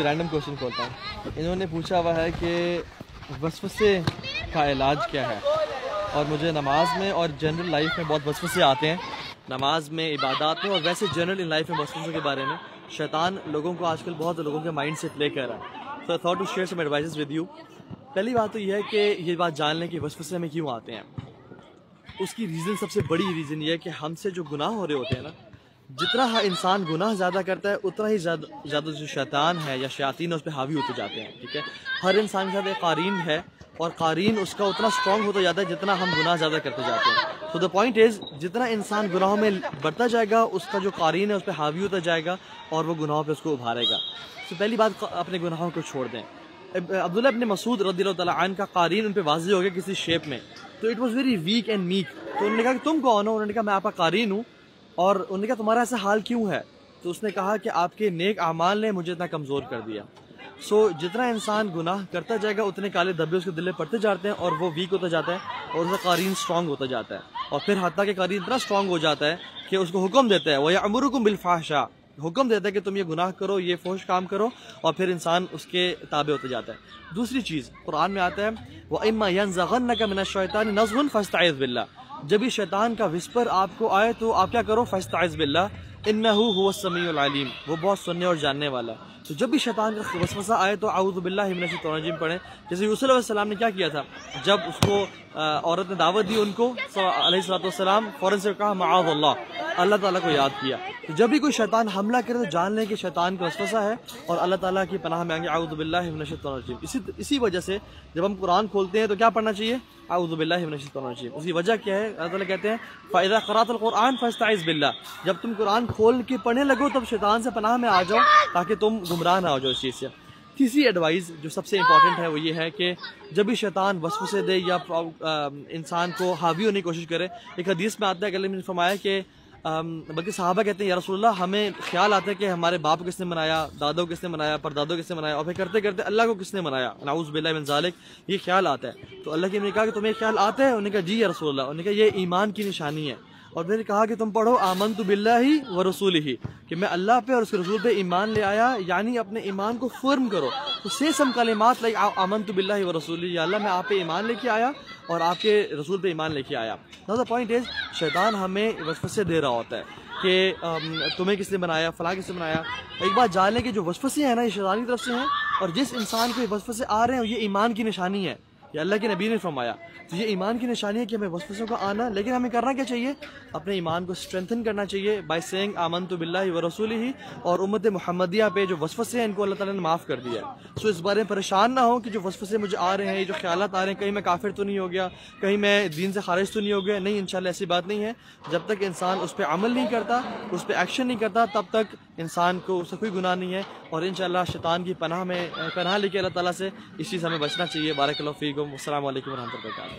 Random question खोलता हूँ। इन्होंने पूछा हुआ है कि वसवसे का इलाज क्या है, और मुझे नमाज में और जनरल लाइफ में बहुत वसवसे आते हैं, नमाज में, इबादत में, और वैसे जनरल इन लाइफ में वसवसों के बारे में शैतान लोगों को आजकल बहुत लोगों के माइंड से प्ले कर रहा है। तो I thought to share some advices with you. पहली बात तो ये है कि ये बात जान लें कि वसवसे में क्यों आते हैं। उसकी रीज़न, सबसे बड़ी रीज़न ये है कि हमसे जो गुनाह हो रहे होते हैं ना, जितना इंसान गुनाह ज़्यादा करता है उतना ही ज़्यादा जो शैतान है या शयातीन है उस पर हावी होते जाते हैं। ठीक है, हर इंसान के साथ एक कारीन है और कारीन उसका उतना स्ट्रॉन्ग होता जाता है जितना हम गुनाह ज़्यादा करते जाते हैं। तो द पॉइंट इज़, जितना इंसान गुनाहों में बढ़ता जाएगा उसका जो कारीन है उस पर हावी होता जाएगा और वो गुनाहों पे उसको उभारेगा। तो पहली बात, अपने गुनाहों को छोड़ दें। अब्दुल्लाह इब्न मसूद रज़ियल्लाहु तआला अन्हु का कारीन उन पे वाज़ेह हो गया किसी शेप में, तो it was very weak and meek. तो उन्होंने कहा कि तुम कौन हो? उन्होंने कहा मैं आपका कारीन हूँ। और उन्होंने कहा तुम्हारा ऐसा हाल क्यों है? तो उसने कहा कि आपके नेक आमाल ने मुझे इतना कमज़ोर कर दिया। सो जितना इंसान गुनाह करता जाएगा उतने काले धब्बे उसके दिल में पड़ते जाते हैं और वो वीक होता जाता है और उसका कारीन स्ट्रॉन्ग होता जाता है, और फिर हत्ता के कारीन इतना स्ट्रॉन्ग हो जाता है कि उसको हुक्म देता है, वह यअमुरुकुम बिलफाहशा, हुक्म देता है कि तुम ये गुनाह करो, ये फोश काम करो, और फिर इंसान उसके ताबे होते जाता है। दूसरी चीज़ कुरान में आता है, व इम्मा यनज़गन्नका मिनश्शैतानि नज़गुन फस्तईज़ बिल्लाह, जब भी शैतान का विस्पर आपको आए तो आप क्या करो? फस्तईज़ बिल्लाह इन्नहु हुवस समीउल अलीम, वो बहुत सुनने और जानने वाला है। तो जब भी शैतान का वसवसा आए तो आऊज़ु बिल्लाहि मिनश शैतानिर रजीम पढ़ें। जैसे यूसुफ अलैहिस्सलाम ने क्या किया था, जब उसको औरत ने दावत दी उनको अलैहिस्सलाम, फ़ौरन से कहा माअज़ल्लाह, अल्लाह ताला को याद किया। तो जब भी कोई शैतान हमला करे तो जान लें कि शैतान का वसवसा है और अल्लाह ताला की पनाह में आएंगे, आऊज़ु बिल्लाहि मिनश शैतानिर रजीम। इसी वजह से जब हम कुरान खोलते हैं तो क्या पढ़ना चाहिए? आऊज़ु बिल्लाहि मिनश शैतानिर रजीम। उसकी वजह क्या है? अल्लाह ताला कहते हैं फ़इज़ा क़रअतल क़ुरआन फ़स्तईज़ बिल्लाह, जब तुम कुरान खोल के पढ़ने लगो तब शैतान से पनाह में आ जाओ ताकि तुम गुमराह ना हो जाओ इस चीज़ से। तीसरी एडवाइस जो सबसे इंपॉर्टेंट है वो ये है कि जब भी शैतान वसवसे दे या इंसान को हावी होने की कोशिश करे, एक हदीस में आता है कि अल्लाह ने फरमाया कि बल्कि सहाबा कहते हैं या रसूलुल्लाह, हमें ख्याल आता है कि हमारे बाप को किसने बनाया, दादों को किसने बनाया, परदादों को किसने बनाया, और फिर करते करते अल्लाह को किसने बनाया, नाऊज़ु बिल्लाहि मिन ज़ालिक, ये ख्याल आता है। तो अल्लाह ने कहा कि तुम्हें ख्याल आता है? उन्होंने कहा जी या रसूलुल्लाह। उन्होंने कहा ये ईमान की निशानी है। और फिर कहा कि तुम पढ़ो आमनतु बिल्लाहि व रसूलिही, कि मैं अल्लाह पे और उसके रसूल पे ईमान ले आया, यानी अपने ईमान को फर्म करो। तो से सम कलिमात लाइक आमनतु बिल्लाहि व रसूलिही, या अल्लाह मैं आप पे ईमान लेके आया और आपके रसूल पे ईमान लेके आया। नाउ द पॉइंट इज, शैतान हमें वसवसे दे रहा होता है कि तुम्हें किसने बनाया, फलां किसने बनाया। एक बात जान लें कि जो वसवसे हैं ना, ये शैतान की तरफ से हैं, और जिस इंसान को ये वसवसे आ रहे हैं ये ईमान की निशानी है, ये अल्लाह के नबी ने फरमाया। तो ये ईमान की निशानी है कि हमें वसवसों का आना, लेकिन हमें करना क्या चाहिए? अपने ईमान को स्ट्रेंथन करना चाहिए बाय सेइंग आमनतु बिल्लाहि व रसूलिही, और उम्मत मुहम्मदिया पे जो वसवसे हैं इनको अल्लाह ताला ने माफ़ कर दिया है। सो इस बारे में परेशान ना हो कि जो वसवसे मुझे आ रहे हैं, ये जो ख्यालात आ रहे हैं, कहीं मैं काफिर तो नहीं हो गया, कहीं मैं दीन से खारिज तो नहीं हो गया। नहीं, इंशाल्लाह ऐसी बात नहीं है। जब तक इंसान उस पर अमल नहीं करता, उस पर एक्शन नहीं करता, तब तक इंसान को उससे कोई गुनाह नहीं है। और इंशाल्लाह शैतान की पनाह लेके अल्लाह ताला से इस चीज़ हमें बचना चाहिए। बारकल्लाहु फीकुम, अस्सलामु अलैकुम व रहमतुल्लाहि व बरकातुहू।